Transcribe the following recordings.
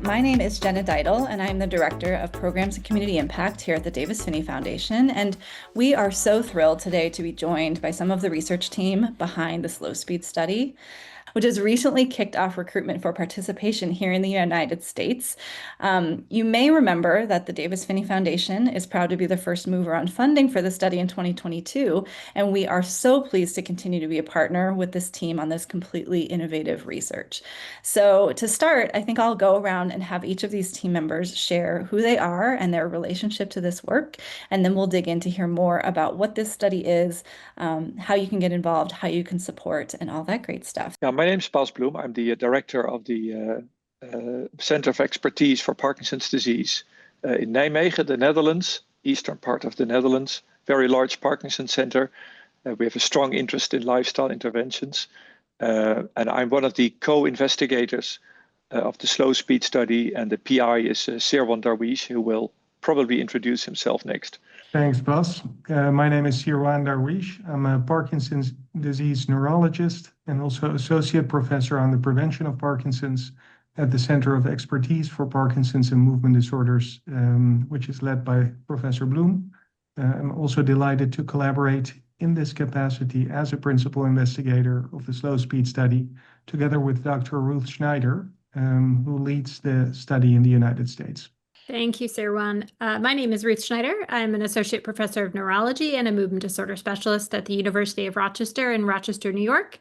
My name is Jenna Deitel, and I'm the Director of Programs and Community Impact here at the Davis-Phinney Foundation. And we are so thrilled today to be joined by some of the research team behind the slow speed study, which has recently kicked off recruitment for participation here in the United States. You may remember that the Davis-Phinney Foundation is proud to be the first mover on funding for the study in 2022, and we are so pleased to continue to be a partner with this team on this completely innovative research. So to start, I think I'll go around and have each of these team members share who they are and their relationship to this work, and then we'll dig in to hear more about what this study is, how you can get involved, how you can support, and all that great stuff. Yeah, my name is Bastiaan Bloem. I'm the director of the Center of Expertise for Parkinson's Disease in Nijmegen, the Netherlands, eastern part of the Netherlands, very large Parkinson center. We have a strong interest in lifestyle interventions. And I'm one of the co-investigators of the slow speed study, and the PI is Sirwan Darweesh, who will probably introduce himself next. Thanks, Bas. My name is Sirwan Darweesh. I'm a Parkinson's disease neurologist and also associate professor on the prevention of Parkinson's at the Center of Expertise for Parkinson's and Movement Disorders, which is led by Professor Bloem. I'm also delighted to collaborate in this capacity as a principal investigator of the slow speed study, together with Dr. Ruth Schneider, who leads the study in the United States. Thank you, Sirwan. My name is Ruth Schneider. I'm an associate professor of neurology and a movement disorder specialist at the University of Rochester in Rochester, New York.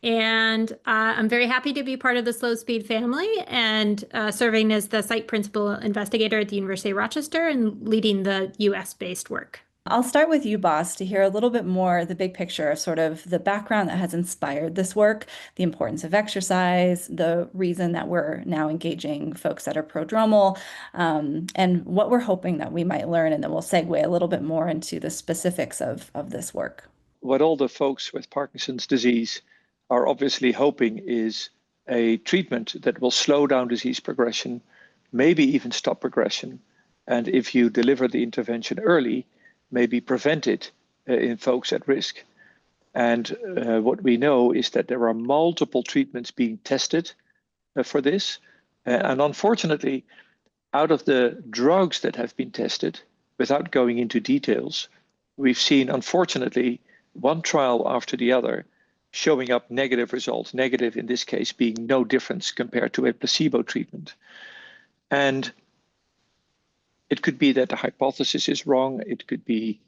And I'm very happy to be part of the slow speed family and serving as the site principal investigator at the University of Rochester and leading the US-based work. I'll start with you, Bas, to hear a little bit more the big picture of sort of the background that has inspired this work, the importance of exercise, the reason that we're now engaging folks that are prodromal, and what we're hoping that we might learn. And then we'll segue a little bit more into the specifics of this work. What all the folks with Parkinson's disease are obviously hoping is a treatment that will slow down disease progression, maybe even stop progression. And if you deliver the intervention early, maybe prevent it in folks at risk. And what we know is that there are multiple treatments being tested for this. And unfortunately, out of the drugs that have been tested, without going into details, we've seen, unfortunately, one trial after the other showing up negative results, negative in this case being no difference compared to a placebo treatment. And it could be that the hypothesis is wrong. It could be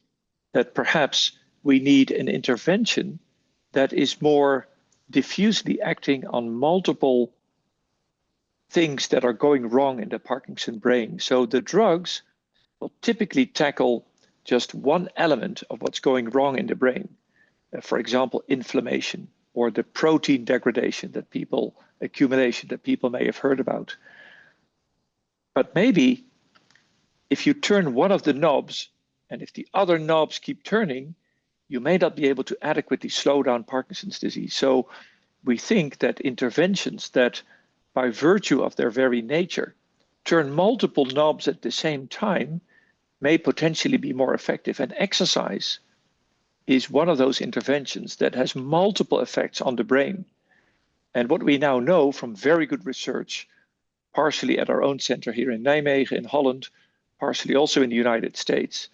that perhaps we need an intervention that is more diffusely acting on multiple things that are going wrong in the Parkinson brain. So the drugs will typically tackle just one element of what's going wrong in the brain. For example, inflammation or the protein degradation accumulation that people may have heard about. But maybe if you turn one of the knobs, and if the other knobs keep turning, you may not be able to adequately slow down Parkinson's disease. So we think that interventions that, by virtue of their very nature, turn multiple knobs at the same time may potentially be more effective. And exercise is one of those interventions that has multiple effects on the brain. And what we now know from very good research, partially at our own center here in Nijmegen in Holland, partially also in the United States,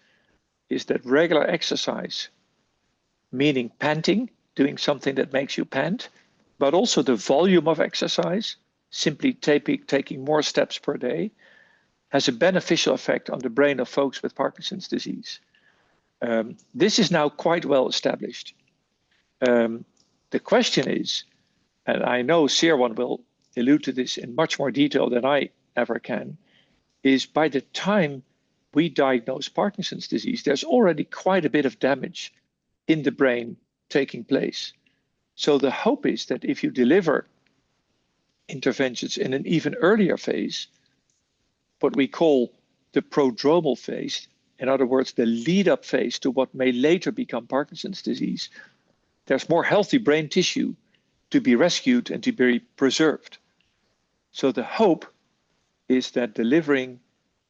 is that regular exercise, meaning panting, doing something that makes you pant, but also the volume of exercise, simply taking more steps per day, has a beneficial effect on the brain of folks with Parkinson's disease. This is now quite well established. The question is, and I know Sirwan will allude to this in much more detail than I ever can, is by the time we diagnose Parkinson's disease, there's already quite a bit of damage in the brain taking place. So the hope is that if you deliver interventions in an even earlier phase, what we call the prodromal phase, in other words, the lead-up phase to what may later become Parkinson's disease, there's more healthy brain tissue to be rescued and to be preserved. So the hope is that delivering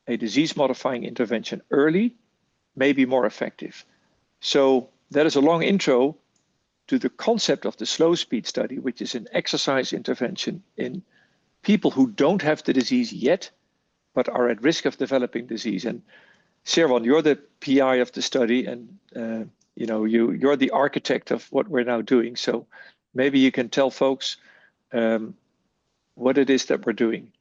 a disease-modifying intervention early may be more effective. So that is a long intro to the concept of the slow speed study, which is an exercise intervention in people who don't have the disease yet, but are at risk of developing disease. And Sirwan, you're the PI of the study, and you're the architect of what we're now doing. So maybe you can tell folks what it is that we're doing.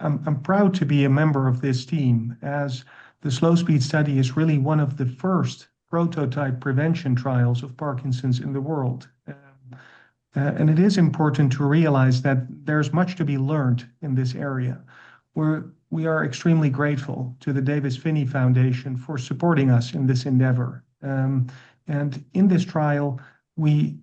I'm proud to be a member of this team, as the slow speed study is really one of the first prototype prevention trials of Parkinson's in the world. And it is important to realize that there's much to be learned in this area. We are extremely grateful to the Davis Phinney Foundation for supporting us in this endeavor. And in this trial, we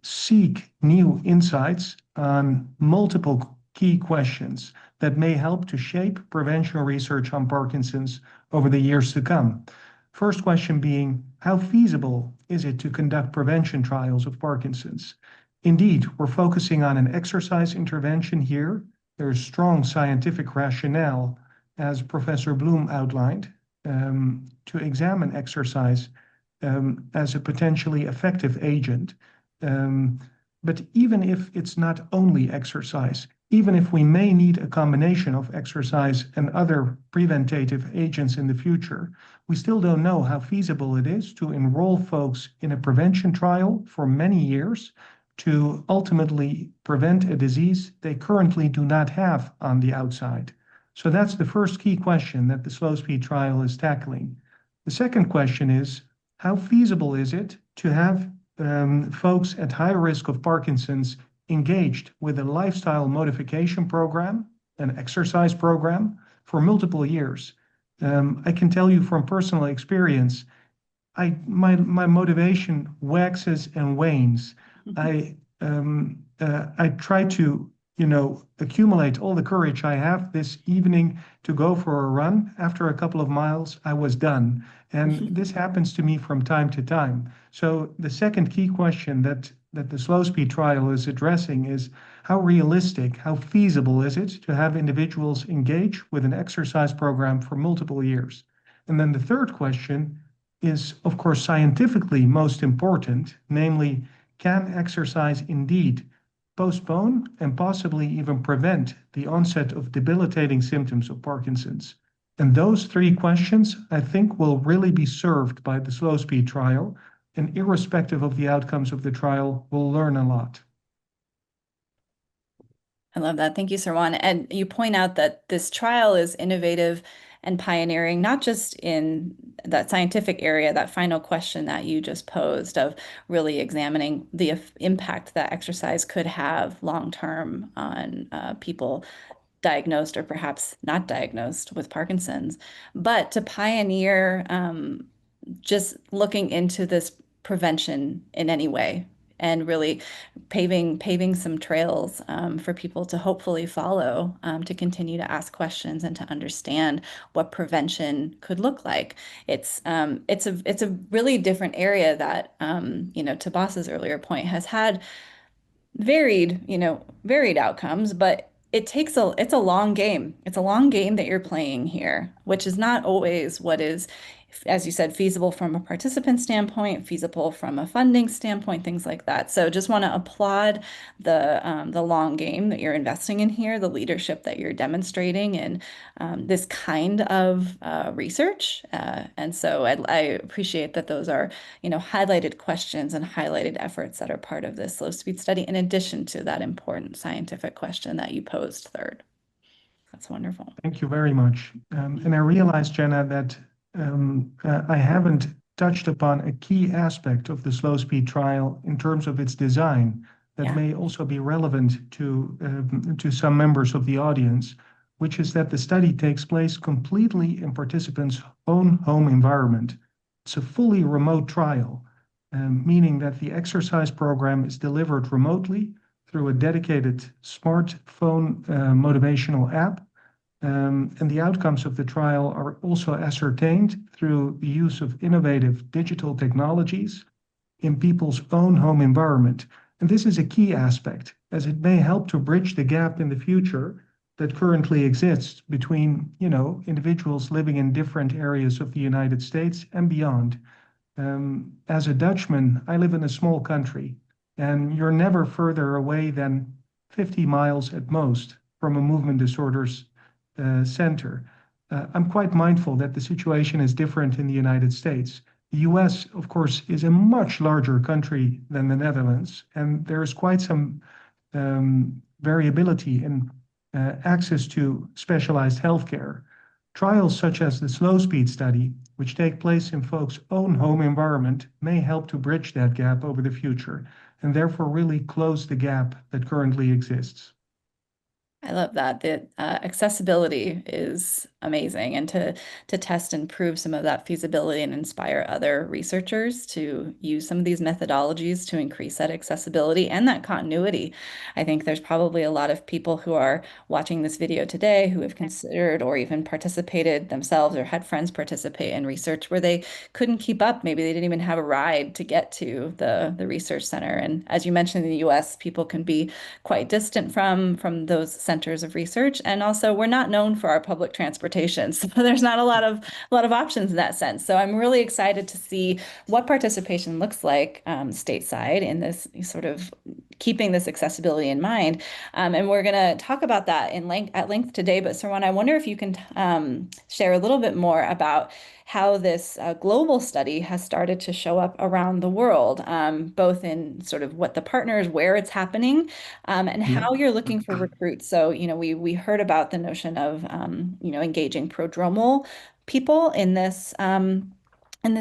seek new insights on multiple key questions that may help to shape prevention research on Parkinson's over the years to come. First question being, how feasible is it to conduct prevention trials of Parkinson's? Indeed, we're focusing on an exercise intervention here. There's strong scientific rationale, as Professor Bloem outlined, to examine exercise as a potentially effective agent. But even if it's not only exercise, even if we may need a combination of exercise and other preventative agents in the future, we still don't know how feasible it is to enroll folks in a prevention trial for many years to ultimately prevent a disease they currently do not have on the outside. So that's the first key question that the slow speed trial is tackling. The second question is, how feasible is it to have folks at high risk of Parkinson's engaged with a lifestyle modification program, an exercise program, for multiple years? I can tell you from personal experience, my motivation waxes and wanes. I try to, accumulate all the courage I have this evening to go for a run. After a couple of miles, I was done. And this happens to me from time to time. So the second key question that the slow speed trial is addressing is, how realistic, how feasible is it to have individuals engage with an exercise program for multiple years? And then the third question is, of course, scientifically most important, namely, can exercise indeed postpone and possibly even prevent the onset of debilitating symptoms of Parkinson's? And those three questions, I think, will really be served by the slow speed trial. And irrespective of the outcomes of the trial, we'll learn a lot. I love that. Thank you, Sirwan. And you point out that this trial is innovative and pioneering, not just in that scientific area, that final question that you just posed of really examining the impact that exercise could have long-term on people diagnosed or perhaps not diagnosed with Parkinson's, but to pioneer just looking into this prevention in any way and really paving some trails for people to hopefully follow, to continue to ask questions and to understand what prevention could look like. It's a really different area that, to Boss's earlier point, has had varied outcomes, but it's a long game. It's a long game that you're playing here, which is not always what is, as you said, feasible from a participant standpoint, feasible from a funding standpoint, things like that. So just want to applaud the long game that you're investing in here, the leadership that you're demonstrating in this kind of research. And so I appreciate that those are, highlighted questions and highlighted efforts that are part of this slow speed study, in addition to that important scientific question that you posed third. That's wonderful. Thank you very much. And I realize, Jenna, that I haven't touched upon a key aspect of the slow speed trial in terms of its design that may also be relevant to some members of the audience, which is that the study takes place completely in participants' own home environment. It's a fully remote trial, meaning that the exercise program is delivered remotely through a dedicated smartphone motivational app. And the outcomes of the trial are also ascertained through the use of innovative digital technologies in people's own home environment. And this is a key aspect, as it may help to bridge the gap in the future that currently exists between, individuals living in different areas of the United States and beyond. As a Dutchman, I live in a small country, and you're never further away than 50 miles at most from a movement disorders center. I'm quite mindful that the situation is different in the United States. The US, of course, is a much larger country than the Netherlands, and there's quite some variability in access to specialized healthcare. Trials such as the slow speed study, which take place in folks' own home environment, may help to bridge that gap over the future and therefore really close the gap that currently exists. I love that. The accessibility is amazing, and to test and prove some of that feasibility and inspire other researchers to use some of these methodologies to increase that accessibility and that continuity. I think there's probably a lot of people who are watching this video today who have considered or even participated themselves or had friends participate in research where they couldn't keep up. Maybe they didn't even have a ride to get to the research center. And as you mentioned, in the US, people can be quite distant from those centers of research, and also we're not known for our public transportation, so there's not a lot of options in that sense. So I'm really excited to see what participation looks like stateside in this sort of keeping this accessibility in mind, and we're going to talk about that at length today. But Sirwan, I wonder if you can share a little bit more about how this global study has started to show up around the world, both in sort of what the partners, where it's happening, and how you're looking for recruits. So, we heard about the notion of, engaging prodromal people in this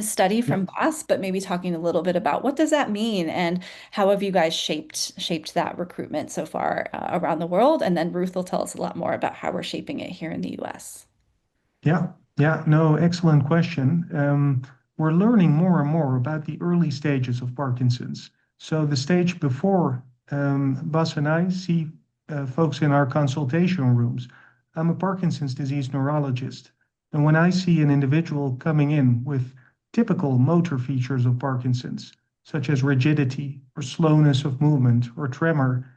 study from BAS, but maybe talking a little bit about what does that mean and how have you guys shaped that recruitment so far around the world? And then Ruth will tell us a lot more about how we're shaping it here in the US. No, excellent question. We're learning more and more about the early stages of Parkinson's. So the stage before Bas and I see folks in our consultation rooms. I'm a Parkinson's disease neurologist, and when I see an individual coming in with typical motor features of Parkinson's, such as rigidity or slowness of movement or tremor,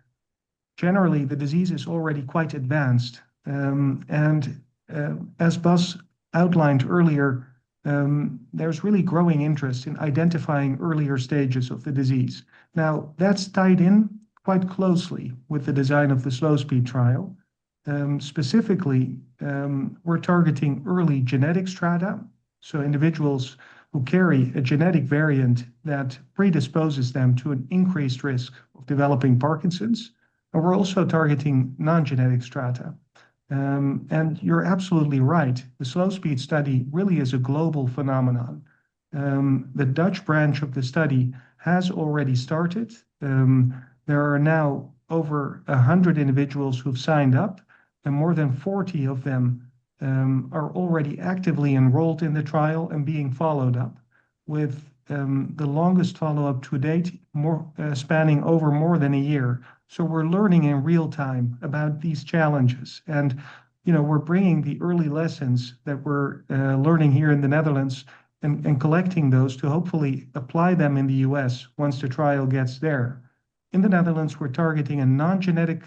generally the disease is already quite advanced. As Bas outlined earlier, there's really growing interest in identifying earlier stages of the disease. Now, that's tied in quite closely with the design of the slow speed trial. Specifically, we're targeting early genetic strata, so individuals who carry a genetic variant that predisposes them to an increased risk of developing Parkinson's. And we're also targeting non-genetic strata. And you're absolutely right. The slow speed study really is a global phenomenon. The Dutch branch of the study has already started. There are now over 100 individuals who've signed up, and more than 40 of them are already actively enrolled in the trial and being followed up, with the longest follow-up to date spanning over more than a year. So we're learning in real time about these challenges. And, we're bringing the early lessons that we're learning here in the Netherlands and collecting those to hopefully apply them in the US once the trial gets there. In the Netherlands, we're targeting a non-genetic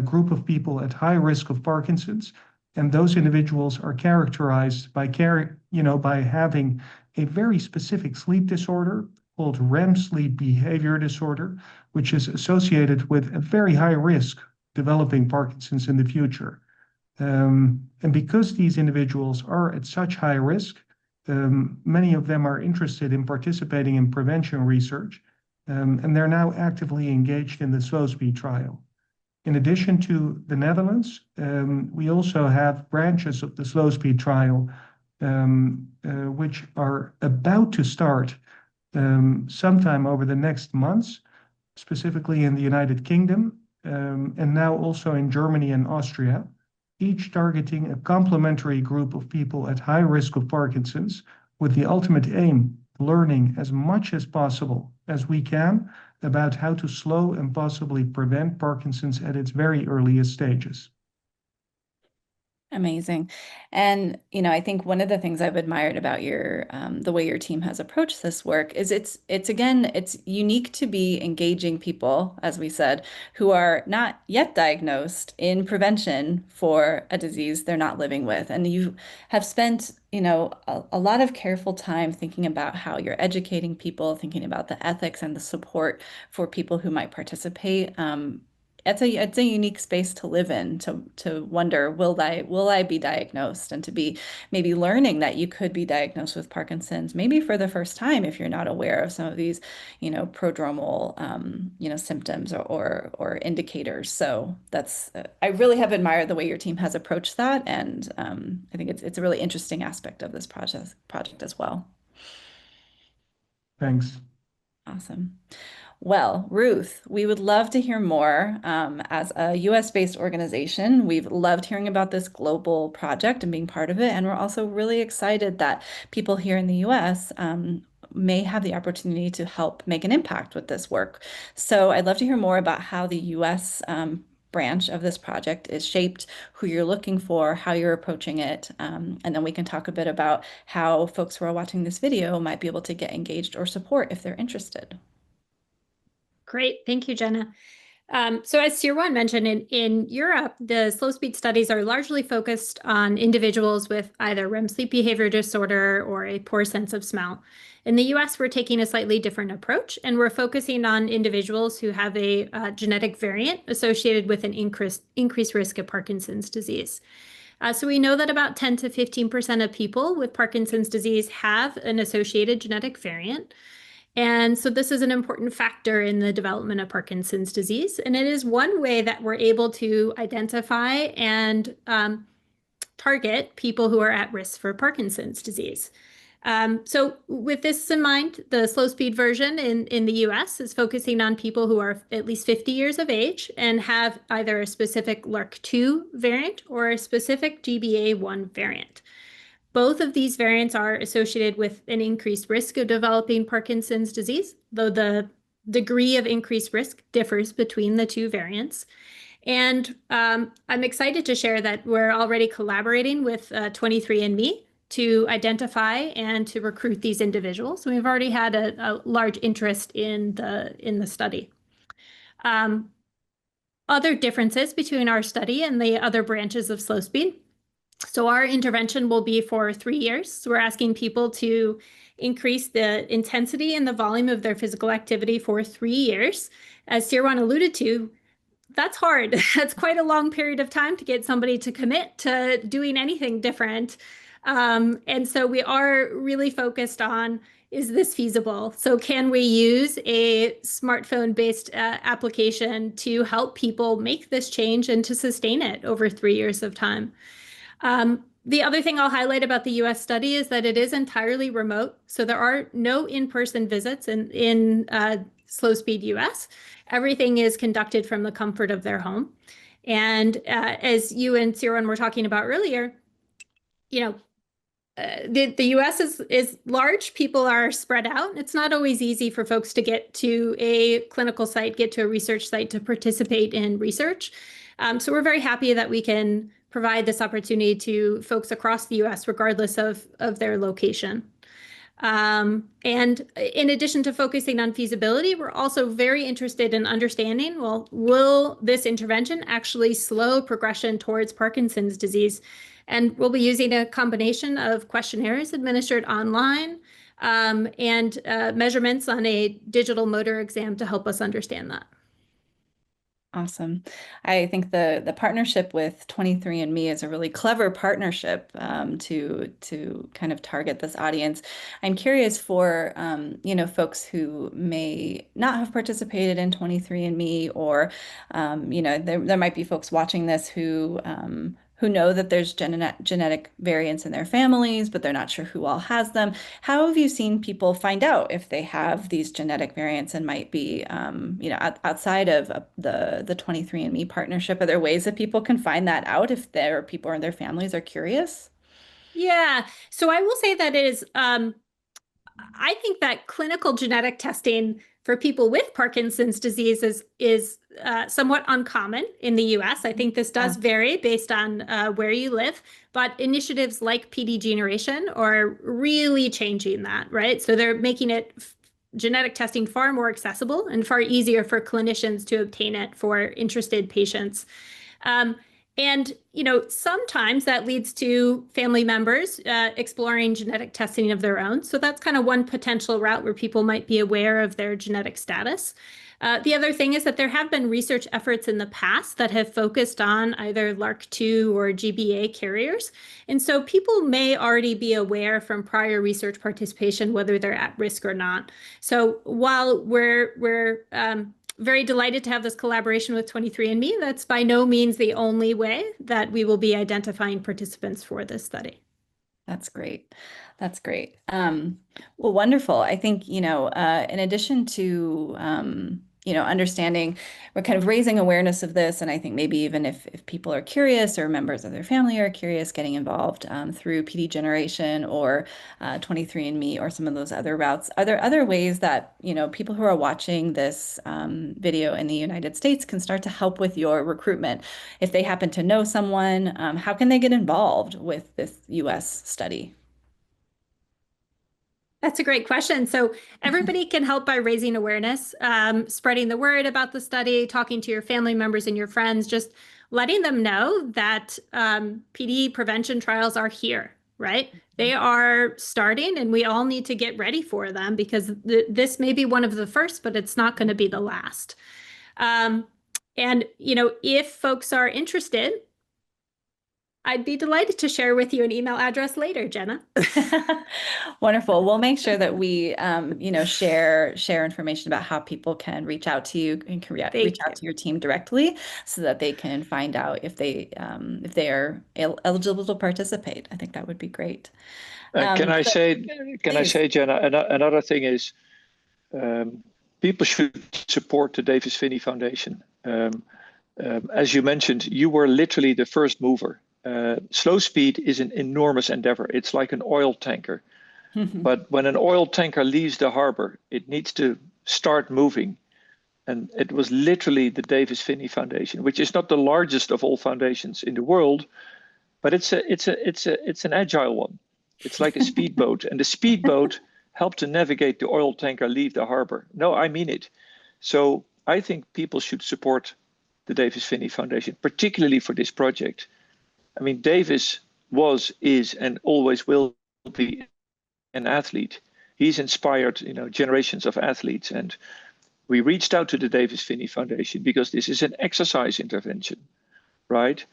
group of people at high risk of Parkinson's, and those individuals are characterized by having a very specific sleep disorder called REM sleep behavior disorder, which is associated with a very high risk developing Parkinson's in the future. And because these individuals are at such high risk, many of them are interested in participating in prevention research, and they're now actively engaged in the slow speed trial. In addition to the Netherlands, we also have branches of the slow speed trial which are about to start sometime over the next months, specifically in the United Kingdom, and now also in Germany and Austria, each targeting a complementary group of people at high risk of Parkinson's, with the ultimate aim learning as much as possible as we can about how to slow and possibly prevent Parkinson's at its very earliest stages. Amazing. And, I think one of the things I've admired about the way your team has approached this work is it's unique to be engaging people, as we said, who are not yet diagnosed in prevention for a disease they're not living with. And you have spent, a lot of careful time thinking about how you're educating people, thinking about the ethics and the support for people who might participate. it's a unique space to live in, to wonder, will I be diagnosed, and to be maybe learning that you could be diagnosed with Parkinson's maybe for the first time if you're not aware of some of these, prodromal, symptoms or indicators. So that's I really have admired the way your team has approached that, and I think it's a really interesting aspect of this project as well. Thanks. Awesome. Well, Ruth, we would love to hear more. As a US-based organization, we've loved hearing about this global project and being part of it. And we're also really excited that people here in the US may have the opportunity to help make an impact with this work. So I'd love to hear more about how the US branch of this project is shaped, who you're looking for, how you're approaching it, and then we can talk a bit about how folks who are watching this video might be able to get engaged or support if they're interested. Great. Thank you, Jenna. So as Sirwan mentioned, in Europe, the slow speed studies are largely focused on individuals with either REM sleep behavior disorder or a poor sense of smell. In the US, we're taking a slightly different approach, and we're focusing on individuals who have a genetic variant associated with an increased risk of Parkinson's disease. So we know that about 10 to 15% of people with Parkinson's disease have an associated genetic variant. And so this is an important factor in the development of Parkinson's disease. And it is one way that we're able to identify and target people who are at risk for Parkinson's disease. So with this in mind, the slow speed version in the US is focusing on people who are at least 50 years of age and have either a specific LRRK2 variant or a specific GBA1 variant. Both of these variants are associated with an increased risk of developing Parkinson's disease, though the degree of increased risk differs between the two variants. And I'm excited to share that we're already collaborating with 23andMe to identify and to recruit these individuals. We've already had a large interest in the study. Other differences between our study and the other branches of slow speed. So our intervention will be for 3 years. So we're asking people to increase the intensity and the volume of their physical activity for 3 years. As Sirwan alluded to, that's hard. That's quite a long period of time to get somebody to commit to doing anything different. And so we are really focused on, is this feasible? So can we use a smartphone-based application to help people make this change and to sustain it over 3 years of time? The other thing I'll highlight about the US study is that it is entirely remote. So there are no in-person visits in Slow Speed US. Everything is conducted from the comfort of their home. And as you and Sirwan were talking about earlier, the US is large. People are spread out. It's not always easy for folks to get to a clinical site, get to a research site to participate in research. So we're very happy that we can provide this opportunity to folks across the US, regardless of their location. And in addition to focusing on feasibility, we're also very interested in understanding, well, will this intervention actually slow progression towards Parkinson's disease? And we'll be using a combination of questionnaires administered online and measurements on a digital motor exam to help us understand that. Awesome. I think the partnership with 23andMe is a really clever partnership to kind of target this audience. I'm curious for folks who may not have participated in 23andMe, or there might be folks watching this who know that there's genetic variants in their families, but they're not sure who all has them. How have you seen people find out if they have these genetic variants and might be, outside of the 23andMe partnership? Are there ways that people can find that out if their people or their families are curious? Yeah, so I will say that it is, I think that clinical genetic testing for people with Parkinson's disease is somewhat uncommon in the US. I think this does vary based on where you live, but initiatives like PD Generation are really changing that, right? So they're making it genetic testing far more accessible and far easier for clinicians to obtain it for interested patients. And, sometimes that leads to family members exploring genetic testing of their own. So that's kind of one potential route where people might be aware of their genetic status. The other thing is that there have been research efforts in the past that have focused on either LRRK2 or GBA carriers. And so people may already be aware from prior research participation whether they're at risk or not. So while we're very delighted to have this collaboration with 23andMe, that's by no means the only way that we will be identifying participants for this study. That's great. That's great. Well, wonderful. I think, in addition to, understanding, we're kind of raising awareness of this. And I think maybe even if people are curious or members of their family are curious, getting involved through PD Generation or 23andMe or some of those other routes, are there other ways that, people who are watching this video in the United States can start to help with your recruitment? If they happen to know someone, how can they get involved with this US study? That's a great question. So everybody can help by raising awareness, spreading the word about the study, talking to your family members and your friends, just letting them know that PD prevention trials are here, right? They are starting and we all need to get ready for them because this may be one of the first, but it's not going to be the last. And, if folks are interested, I'd be delighted to share with you an email address later, Jenna. Wonderful. We'll make sure that we, share information about how people can reach out to you and can reach out to your team directly, so that they can find out if they are eligible to participate. I think that would be great. Can I say, Jenna? Another thing is, people should support the Davis Phinney Foundation. As you mentioned, you were literally the first mover. Slow speed is an enormous endeavor. It's like an oil tanker. But when an oil tanker leaves the harbor, it needs to start moving. And it was literally the Davis Phinney Foundation, which is not the largest of all foundations in the world, but it's an agile one. It's like a speedboat, and the speedboat helped to navigate the oil tanker leave the harbor. No, I mean it. So I think people should support the Davis Phinney Foundation, particularly for this project. I mean, Davis was, is, and always will be an athlete. He's inspired, generations of athletes. And we reached out to the Davis Phinney Foundation because this is an exercise intervention, right?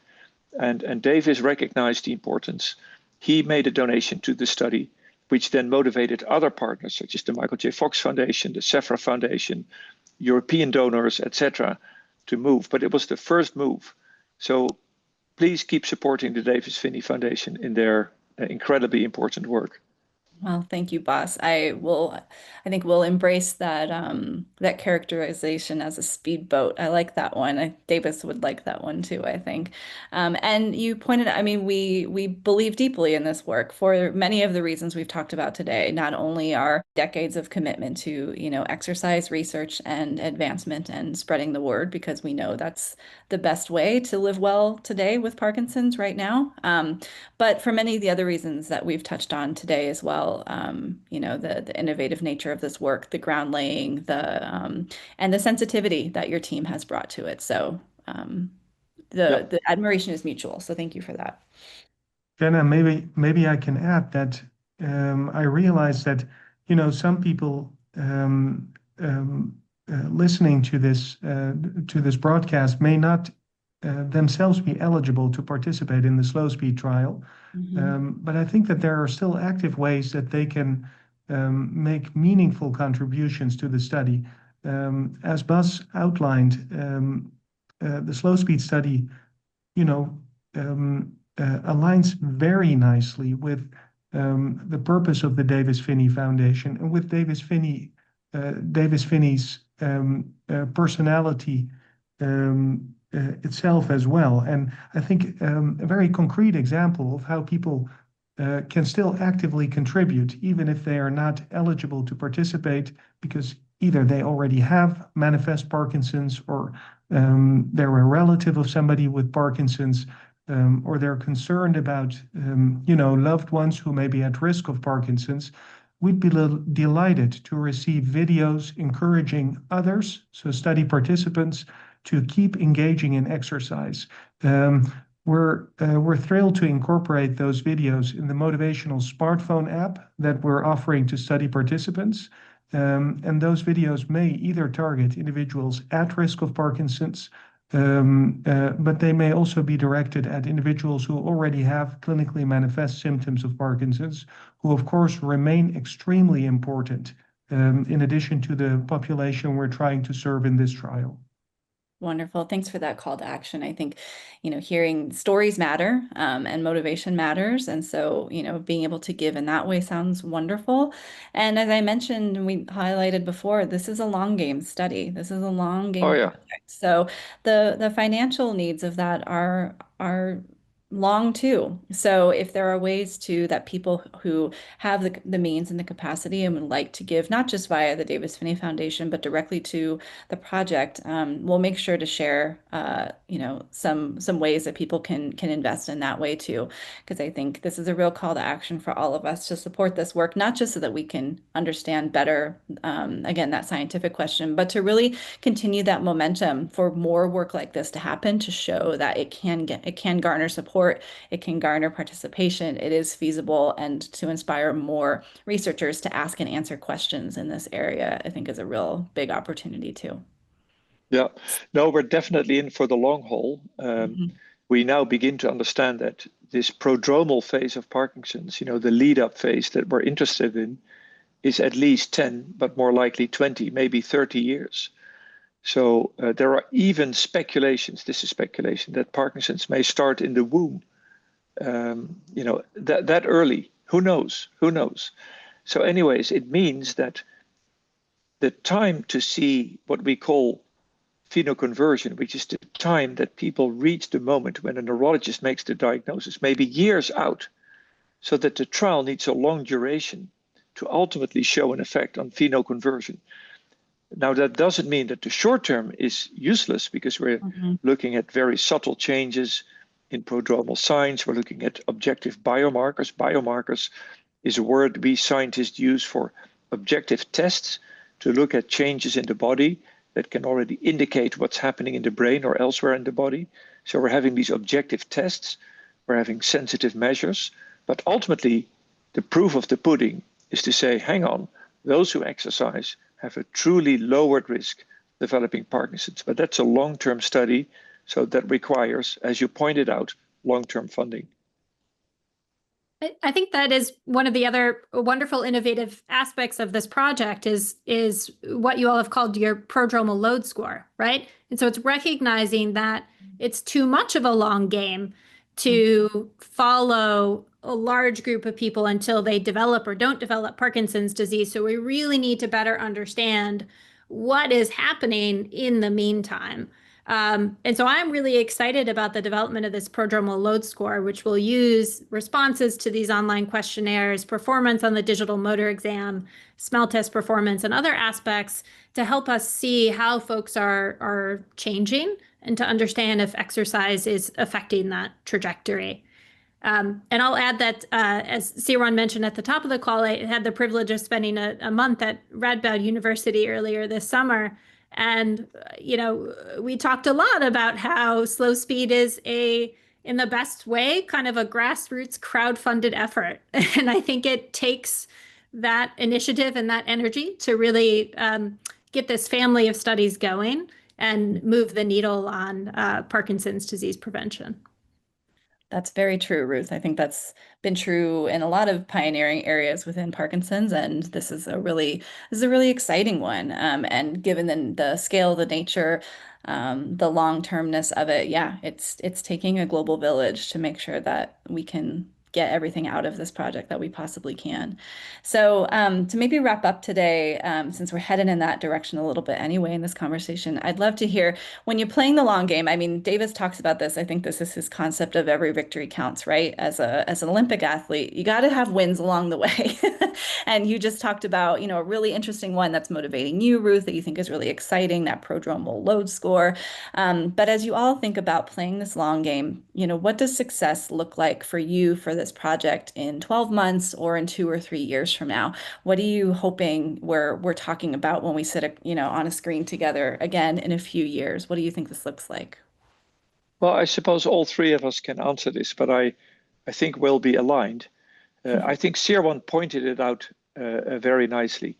And Davis recognized the importance. He made a donation to the study, which then motivated other partners, such as the Michael J. Fox Foundation, the SEFRA Foundation, European donors, etc., to move. But it was the first move. So please keep supporting the Davis Phinney Foundation in their incredibly important work. Well, thank you, boss. I think we'll embrace that that characterization as a speedboat. I like that one. Davis would like that one too, I think. And you pointed out, I mean, we believe deeply in this work for many of the reasons we've talked about today. Not only our decades of commitment to, exercise research and advancement and spreading the word, because we know that's the best way to live well today with Parkinson's right now. But for many of the other reasons that we've touched on today as well, the innovative nature of this work, the ground laying, and the sensitivity that your team has brought to it. So the admiration is mutual. So thank you for that. Jenna, maybe I can add that I realize that some people listening to this broadcast may not themselves be eligible to participate in the slow speed trial. But I think that there are still active ways that they can make meaningful contributions to the study. As Bas outlined, the slow speed study, aligns very nicely with the purpose of the Davis Phinney Foundation and with Davis Phinney's personality itself as well. And I think a very concrete example of how people can still actively contribute, even if they are not eligible to participate, because either they already have manifest Parkinson's, or they're a relative of somebody with Parkinson's, or they're concerned about loved ones who may be at risk of Parkinson's. We'd be delighted to receive videos encouraging others, so study participants, to keep engaging in exercise. We're thrilled to incorporate those videos in the motivational smartphone app that we're offering to study participants. And those videos may either target individuals at risk of Parkinson's, but they may also be directed at individuals who already have clinically manifest symptoms of Parkinson's, who of course remain extremely important, in addition to the population we're trying to serve in this trial. Wonderful. Thanks for that call to action. I think, hearing stories matter, and motivation matters. And so, being able to give in that way sounds wonderful. And as I mentioned, and we highlighted before, this is a long game study. This is a long game Oh, yeah. project. So the financial needs of that are long too. So if there are ways that people who have the means and the capacity and would like to give, not just via the Davis Phinney Foundation, but directly to the project, we'll make sure to share, some ways that people can invest in that way too, because I think this is a real call to action for all of us to support this work, not just so that we can understand better, again, that scientific question, but to really continue that momentum for more work like this to happen, to show that it can garner support, it can garner participation, it is feasible, and to inspire more researchers to ask and answer questions in this area, I think is a real big opportunity too. Yeah, no, we're definitely in for the long haul. Mhm. We now begin to understand that this prodromal phase of Parkinson's, the lead up phase that we're interested in, is at least 10, but more likely 20, maybe 30 years. So there are even speculations, this is speculation, that Parkinson's may start in the womb, that early. Who knows? Who knows? So anyways, it means that the time to see what we call phenoconversion, which is the time that people reach the moment when a neurologist makes the diagnosis, may be years out, so that the trial needs a long duration to ultimately show an effect on phenoconversion. Now, that doesn't mean that the short term is useless, because we're looking at very subtle changes in prodromal signs. We're looking at objective biomarkers. Biomarkers is a word we scientists use for objective tests to look at changes in the body that can already indicate what's happening in the brain or elsewhere in the body. So we're having these objective tests, we're having sensitive measures, but ultimately the proof of the pudding is to say, hang on, those who exercise have a truly lowered risk of developing Parkinson's. But that's a long-term study, so that requires, as you pointed out, long-term funding. I think that is one of the other wonderful innovative aspects of this project is what you all have called your prodromal load score, right? And so it's recognizing that it's too much of a long game to follow a large group of people until they develop or don't develop Parkinson's disease. So we really need to better understand what is happening in the meantime. And so I'm really excited about the development of this prodromal load score, which will use responses to these online questionnaires, performance on the digital motor exam, smell test performance, and other aspects to help us see how folks are changing and to understand if exercise is affecting that trajectory. And I'll add that, as Sirwan mentioned at the top of the call, I had the privilege of spending a month at Radboud University earlier this summer. And, we talked a lot about how slow speed is in the best way, kind of a grassroots crowd-funded effort. And I think it takes that initiative and that energy to really get this family of studies going and move the needle on Parkinson's disease prevention. That's very true, Ruth. I think that's been true in a lot of pioneering areas within Parkinson's, and this is a really exciting one. And given the scale, the nature, the long-termness of it, yeah, it's taking a global village to make sure that we can get everything out of this project that we possibly can. So to maybe wrap up today, since we're headed in that direction a little bit anyway in this conversation, I'd love to hear, when you're playing the long game, I mean, Davis talks about this, I think this is his concept of every victory counts, right? As an Olympic athlete, you got to have wins along the way. And you just talked about, a really interesting one that's motivating you, Ruth, that you think is really exciting, that prodromal load score. But as you all think about playing this long game, what does success look like for you for this project in 12 months or in 2 or 3 years from now? What are you hoping we're talking about when we sit, on a screen together again in a few years? What do you think this looks like? Well, I suppose all three of us can answer this, but I think we'll be aligned. I think Sirwan pointed it out very nicely.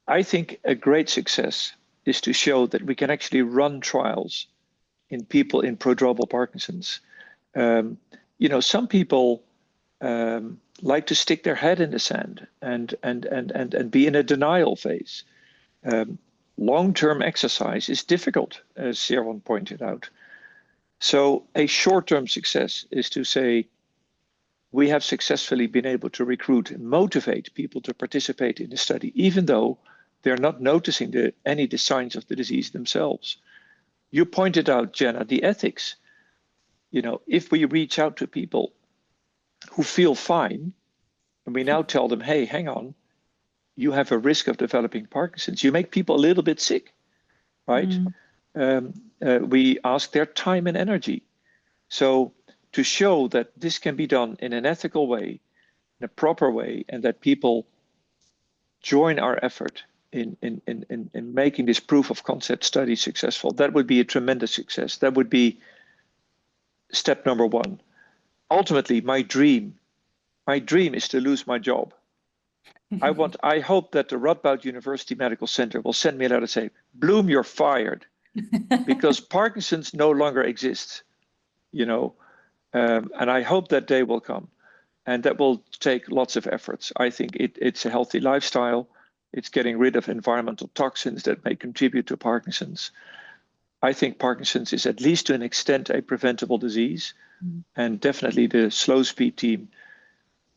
I think a great success is to show that we can actually run trials in people in prodromal Parkinson's. Some people like to stick their head in the sand and be in a denial phase. Long-term exercise is difficult, as Sirwan pointed out. So a short-term success is to say, we have successfully been able to recruit and motivate people to participate in the study, even though they're not noticing any of the signs of the disease themselves. You pointed out, Jenna, the ethics. If we reach out to people who feel fine, and we now tell them, hey, hang on, you have a risk of developing Parkinson's, you make people a little bit sick, right? We ask their time and energy. So to show that this can be done in an ethical way, in a proper way, and that people join our effort in making this proof of concept study successful, that would be a tremendous success. That would be step number one. Ultimately, my dream is to lose my job. I hope that the Radboud University Medical Center will send me a letter to say, Bloem, you're fired, because Parkinson's no longer exists, and I hope that day will come, and that will take lots of efforts. I think it's a healthy lifestyle. It's getting rid of environmental toxins that may contribute to Parkinson's. I think Parkinson's is, at least to an extent, a preventable disease, and definitely the slow speed team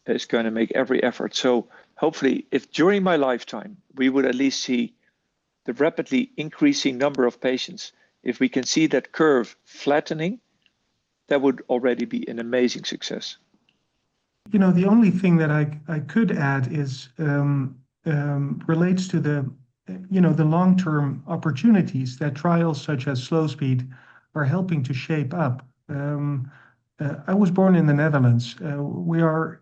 is going to make every effort. So hopefully, if during my lifetime, we would at least see the rapidly increasing number of patients, if we can see that curve flattening, that would already be an amazing success. The only thing that I could add is relates to the long-term opportunities that trials such as slow speed are helping to shape up. I was born in the Netherlands. We are,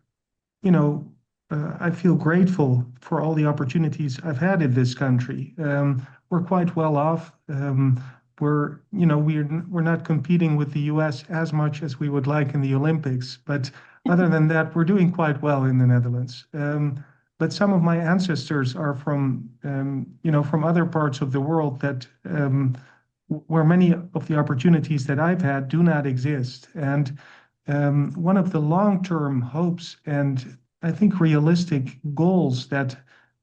I feel grateful for all the opportunities I've had in this country. We're quite well off. We're not competing with the US as much as we would like in the Olympics, but other than that, we're doing quite well in the Netherlands. But some of my ancestors are from other parts of the world that where many of the opportunities that I've had do not exist. And one of the long-term hopes and I think realistic goals that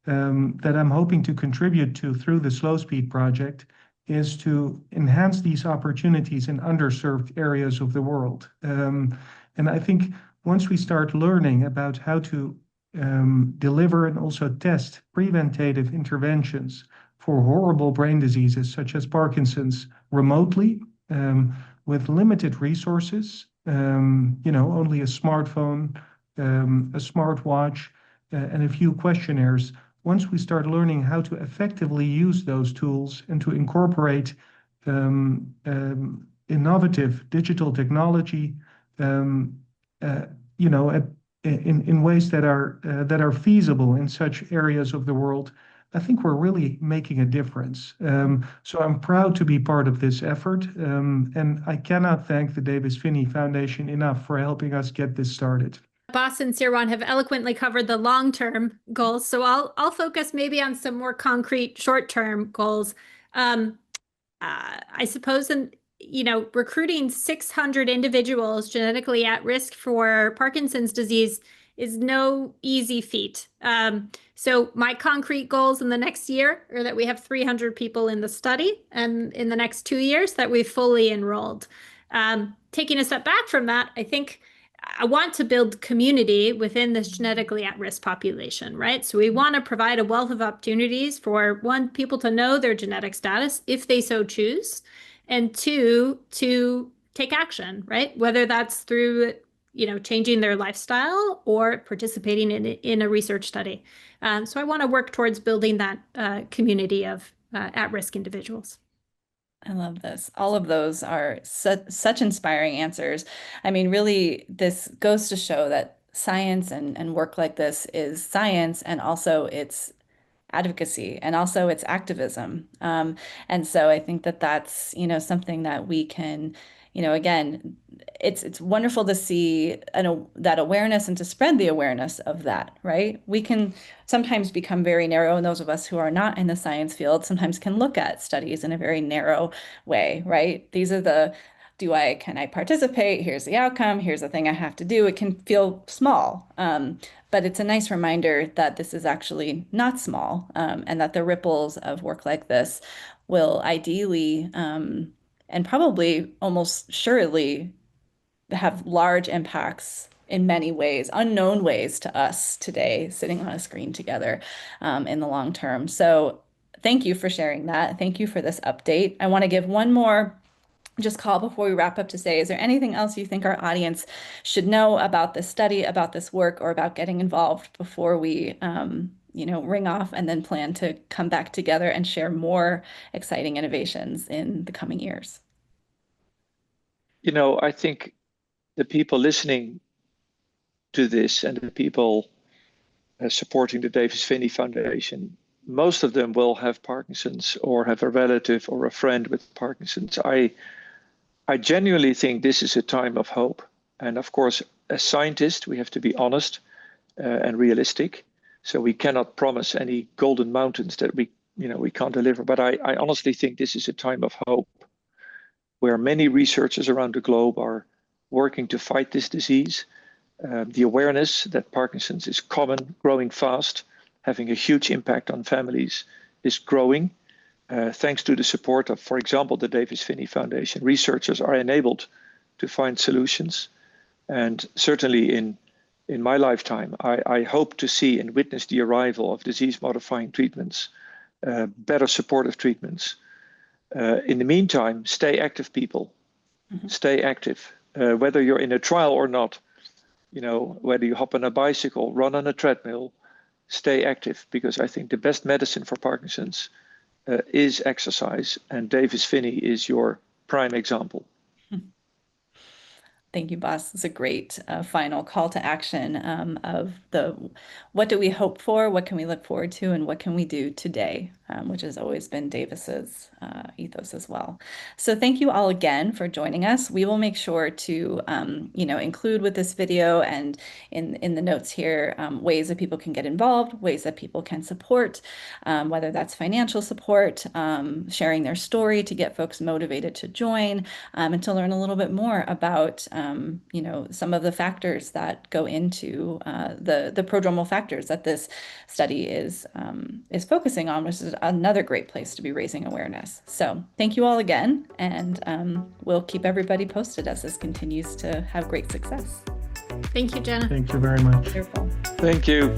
I'm hoping to contribute to through the Slow Speed project is to enhance these opportunities in underserved areas of the world. And I think once we start learning about how to deliver and also test preventative interventions for horrible brain diseases such as Parkinson's remotely, with limited resources, only a smartphone, a smartwatch, and a few questionnaires. Once we start learning how to effectively use those tools and to incorporate innovative digital technology, in ways that are feasible in such areas of the world, I think we're really making a difference. So I'm proud to be part of this effort, and I cannot thank the Davis-Phinney Foundation enough for helping us get this started. Bas and Sirwan have eloquently covered the long-term goals, so I'll focus maybe on some more concrete short-term goals. I suppose recruiting 600 individuals genetically at risk for Parkinson's disease is no easy feat. So my concrete goals in the next year are that we have 300 people in the study, and in the next 2 years that we've fully enrolled. Taking a step back from that, I think I want to build community within this genetically at-risk population, right? So we want to provide a wealth of opportunities for, one, people to know their genetic status if they so choose, and two, to take action, right? Whether that's through, changing their lifestyle or participating in a research study. So I want to work towards building that community of at-risk individuals. I love this. All of those are such inspiring answers. I mean, really, this goes to show that science and work like this is science, and also it's advocacy, and also it's activism. And so I think that that's, something that we can, again, it's wonderful to see that awareness and to spread the awareness of that, right? We can sometimes become very narrow, and those of us who are not in the science field sometimes can look at studies in a very narrow way, right? These are can I participate? Here's the outcome. Here's the thing I have to do. It can feel small, but it's a nice reminder that this is actually not small, and that the ripples of work like this will ideally, and probably almost surely, have large impacts in many ways, unknown ways to us today, sitting on a screen together, in the long term. So thank you for sharing that. Thank you for this update. I want to give one more just call before we wrap up to say, is there anything else you think our audience should know about this study, about this work, or about getting involved before we ring off and then plan to come back together and share more exciting innovations in the coming years? I think the people listening to this and the people supporting the Davis Phinney Foundation, most of them will have Parkinson's or have a relative or a friend with Parkinson's. I genuinely think this is a time of hope. And of course, as scientists, we have to be honest and realistic. So we cannot promise any golden mountains that we can't deliver. But I honestly think this is a time of hope, where many researchers around the globe are working to fight this disease. The awareness that Parkinson's is common, growing fast, having a huge impact on families, is growing. Thanks to the support of, for example, the Davis Phinney Foundation, researchers are enabled to find solutions. And certainly in my lifetime, I hope to see and witness the arrival of disease-modifying treatments, better supportive treatments. In the meantime, stay active, people. Mm-hmm. Stay active. Whether you're in a trial or not, whether you hop on a bicycle, run on a treadmill, stay active, because I think the best medicine for Parkinson's is exercise, and Davis Phinney is your prime example. Thank you, Bas. It's a great final call to action of what do we hope for, what can we look forward to, and what can we do today, which has always been Davis's ethos as well. So thank you all again for joining us. We will make sure to include with this video and in the notes here ways that people can get involved, ways that people can support, whether that's financial support, sharing their story to get folks motivated to join, and to learn a little bit more about some of the factors that go into the prodromal factors that this study is focusing on, which is another great place to be raising awareness. So thank you all again, and we'll keep everybody posted as this continues to have great success. Thank you, Jenna. Thank you very much. Wonderful. Thank you.